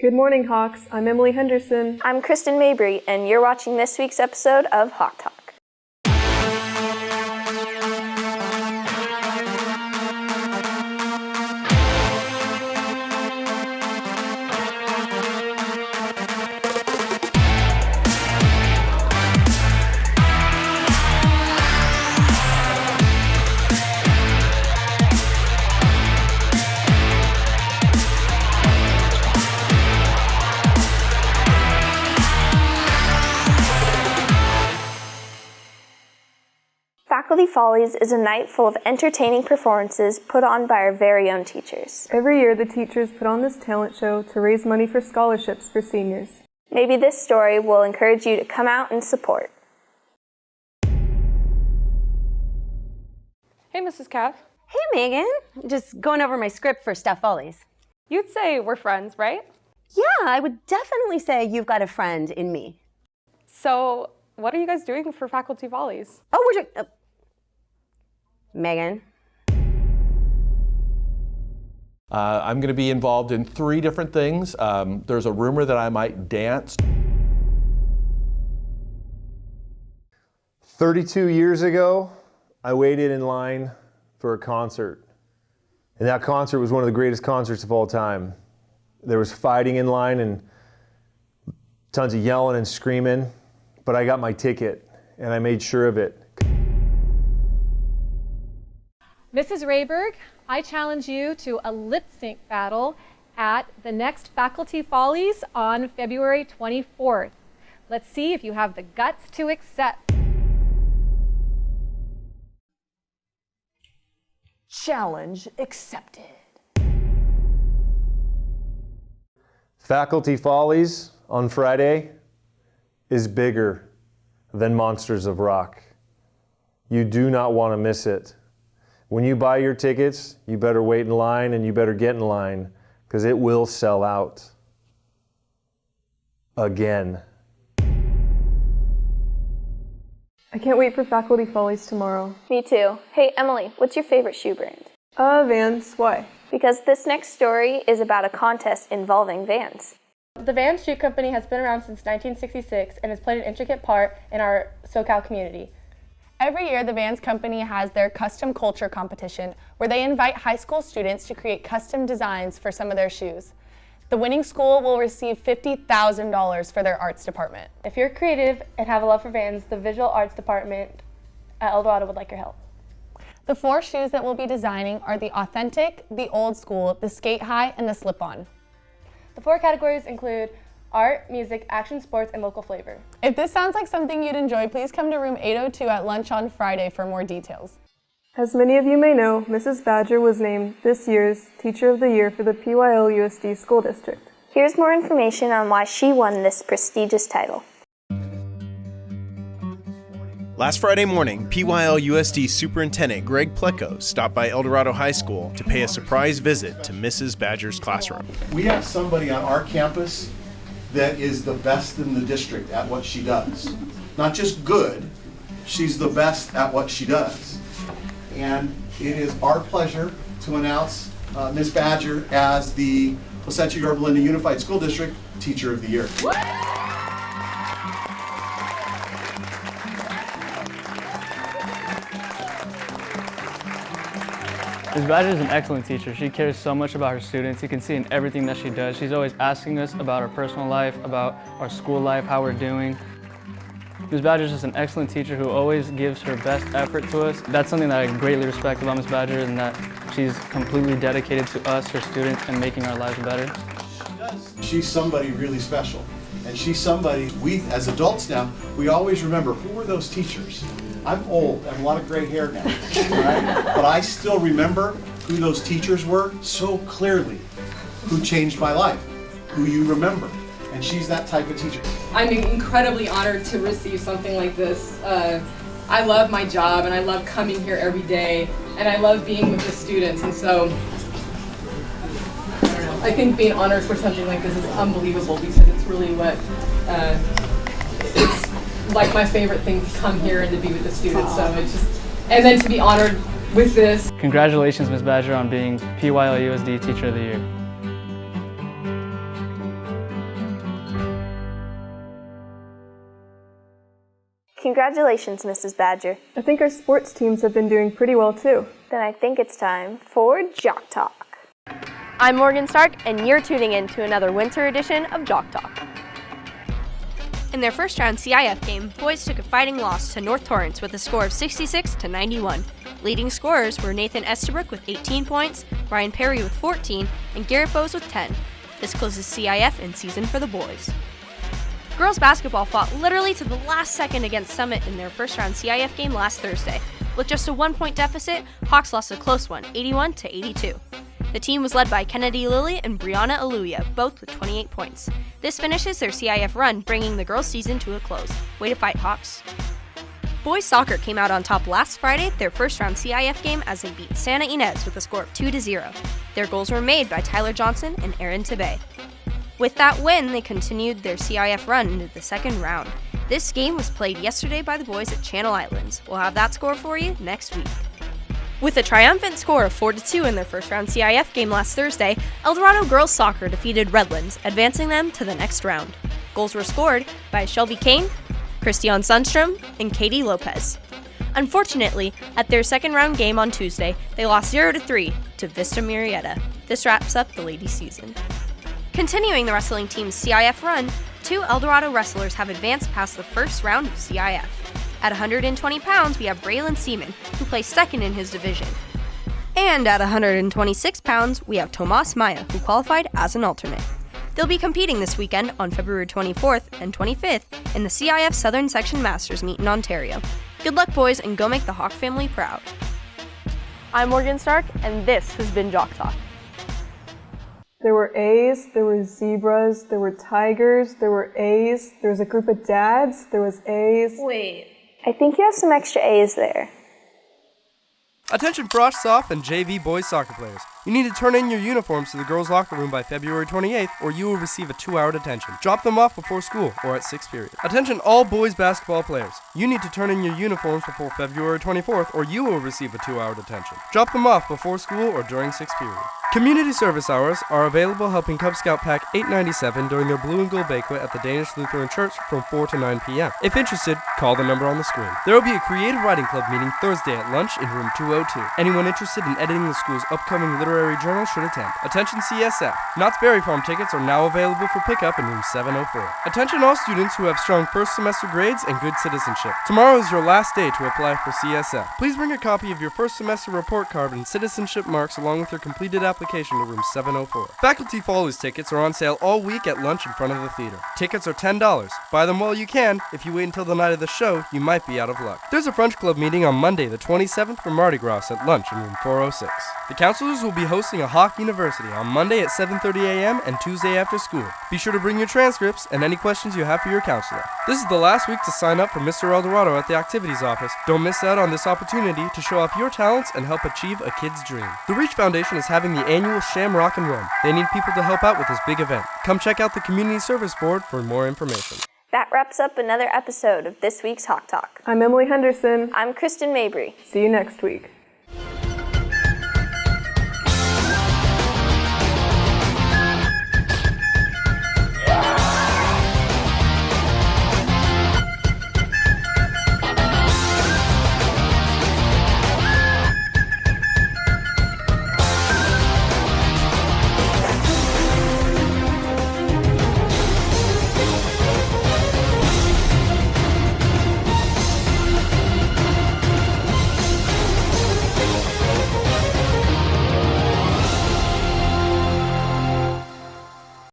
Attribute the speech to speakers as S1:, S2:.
S1: Good morning, Hawks. I'm Emily Henderson.
S2: I'm Kristen Mabry, and you're watching this week's episode of Hawk Talk. Faculty Follies is a night full of entertaining performances put on by our very own teachers.
S1: Every year, the teachers put on this talent show to raise money for scholarships for seniors.
S2: Maybe this story will encourage you to come out and support.
S3: Hey, Mrs. Cav.
S4: Hey, Megan. Just going over my script for Staff Follies.
S3: You'd say we're friends, right?
S4: Yeah, I would definitely say you've got a friend in me.
S3: So, what are you guys doing for Faculty Follies?
S4: Oh, we're doing... Megan.
S5: I'm going to be involved in 3 different things. There's a rumor that I might dance.
S6: 32 years ago, I waited in line for a concert. And that concert was one of the greatest concerts of all time. There was fighting in line and tons of yelling and screaming, but I got my ticket and I made sure of it.
S7: Mrs. Rayberg, I challenge you to a lip sync battle at the next Faculty Follies on February 24th. Let's see if you have the guts to accept.
S8: Challenge accepted.
S6: Faculty Follies on Friday is bigger than Monsters of Rock. You do not want to miss it. When you buy your tickets, you better wait in line and you better get in line because it will sell out. Again.
S1: I can't wait for Faculty Follies tomorrow.
S2: Me too. Hey, Emily, what's your favorite shoe brand?
S1: Vans. Why?
S2: Because this next story is about a contest involving Vans.
S9: The Vans Shoe Company has been around since 1966 and has played an intricate part in our SoCal community. Every year, the Vans Company has their Custom Culture competition where they invite high school students to create custom designs for some of their shoes. The winning school will receive $50,000 for their arts department. If you're creative and have a love for Vans, the visual arts department at El Dorado would like your help. The 4 shoes that we'll be designing are the Authentic, the Old School, the Skate High, and the Slip-On. The 4 categories include art, music, action sports, and local flavor. If this sounds like something you'd enjoy, please come to room 802 at lunch on Friday for more details.
S1: As many of you may know, Mrs. Badger was named this year's Teacher of the Year for the PYL-USD School District.
S2: Here's more information on why she won this prestigious title.
S10: Last Friday morning, PYL-USD Superintendent Greg Pleco stopped by El Dorado High School to pay a surprise visit to Mrs. Badger's classroom.
S11: We have somebody on our campus that is the best in the district at what she does. Not just good, she's the best at what she does. And it is our pleasure to announce Ms. Badger as the Placentia-Yorba Linda Unified School District Teacher of the Year.
S12: Ms. Badger is an excellent teacher. She cares so much about her students. You can see in everything that she does. She's always asking us about our personal life, about our school life, how we're doing. Ms. Badger is just an excellent teacher who always gives her best effort to us. That's something that I greatly respect about Ms. Badger, and that she's completely dedicated to us, her students, and making our lives better.
S11: She's somebody really special. And she's somebody, we as adults now, we always remember, who were those teachers? I'm old, I have a lot of gray hair now, right? But I still remember who those teachers were so clearly, who changed my life, who you remember. And she's that type of teacher.
S13: I'm incredibly honored to receive something like this. I love my job and I love coming here every day and I love being with the students, and so I think being honored for something like this is unbelievable because it's really what it's like my favorite thing to come here and to be with the students. So it's just, and then to be honored with this.
S12: Congratulations, Ms. Badger, on being PYL-USD Teacher of the Year.
S2: Congratulations, Mrs. Badger.
S1: I think our sports teams have been doing pretty well too.
S2: Then I think it's time for Jock Talk.
S14: I'm Morgan Stark, and you're tuning in to another winter edition of Jock Talk. In their first round CIF game, boys took a fighting loss to North Torrance with a score of 66-91. Leading scorers were Nathan Estabrook with 18 points, Ryan Perry with 14, and Garrett Bowes with 10. This closes CIF in season for the boys. Girls basketball fought literally to the last second against Summit in their first round CIF game last Thursday. With just a 1-point deficit, Hawks lost a close one, 81-82. The team was led by Kennedy Lilly and Brianna Aluya, both with 28 points. This finishes their CIF run, bringing the girls' season to a close. Way to fight, Hawks. Boys soccer came out on top last Friday, their first round CIF game, as they beat Santa Ynez with a score of 2-0. Their goals were made by Tyler Johnson and Aaron Tabay. With that win, they continued their CIF run into the second round. This game was played yesterday by the boys at Channel Islands. We'll have that score for you next week. With a triumphant score of 4-2 in their first round CIF game last Thursday, El Dorado girls soccer defeated Redlands, advancing them to the next round. Goals were scored by Shelby Kane, Christian Sundstrom, and Katie Lopez. Unfortunately, at their second round game on Tuesday, they lost 0-3 to Vista Murrieta. This wraps up the ladies' season. Continuing the wrestling team's CIF run, 2 El Dorado wrestlers have advanced past the first round of CIF. At 120 pounds, we have Braylon Seaman, who placed second in his division. And at 126 pounds, we have Tomas Maya, who qualified as an alternate. They'll be competing this weekend on February 24th and 25th in the CIF Southern Section Masters meet in Ontario. Good luck, boys, and go make the Hawk family proud. I'm Morgan Stark, and this has been Jock Talk.
S1: There were A's, there were zebras, there were tigers, there were A's, there was a group of dads, there was A's.
S2: Wait, I think you have some extra A's there.
S15: Attention Frosh Soft and JV boys soccer players. You need to turn in your uniforms to the girls' locker room by February 28th, or you will receive a 2-hour detention. Drop them off before school, or at 6th period. Attention all boys basketball players. You need to turn in your uniforms before February 24th, or you will receive a 2-hour detention. Drop them off before school or during 6th period. Community service hours are available helping Cub Scout Pack 897 during their Blue and Gold Banquet at the Danish Lutheran Church from 4 to 9 p.m. If interested, call the number on the screen. There will be a Creative Writing Club meeting Thursday at lunch in room 202. Anyone interested in editing the school's upcoming literary journal should attend. Attention CSF. Knott's Berry Farm tickets are now available for pickup in room 704. Attention all students who have strong first semester grades and good citizenship. Tomorrow is your last day to apply for CSF. Please bring a copy of your first semester report card and citizenship marks along with your completed application to room 704. Faculty Follies tickets are on sale all week at lunch in front of the theater. Tickets are $10. Buy them while you can. If you wait until the night of the show, you might be out of luck. There's a French Club meeting on Monday the 27th for Mardi Gras at lunch in room 406. The counselors will be hosting a Hawk University on Monday at 7:30 a.m. and Tuesday after school. Be sure to bring your transcripts and any questions you have for your counselor. This is the last week to sign up for Mr. El Dorado at the activities office. Don't miss out on this opportunity to show off your talents and help achieve a kid's dream. The Reach Foundation is having the annual Shamrock and Run. They need people to help out with this big event. Come check out the Community Service Board for more information.
S2: That wraps up another episode of this week's Hawk Talk.
S1: I'm Emily Henderson.
S2: I'm Kristen Mabry.
S1: See you next week.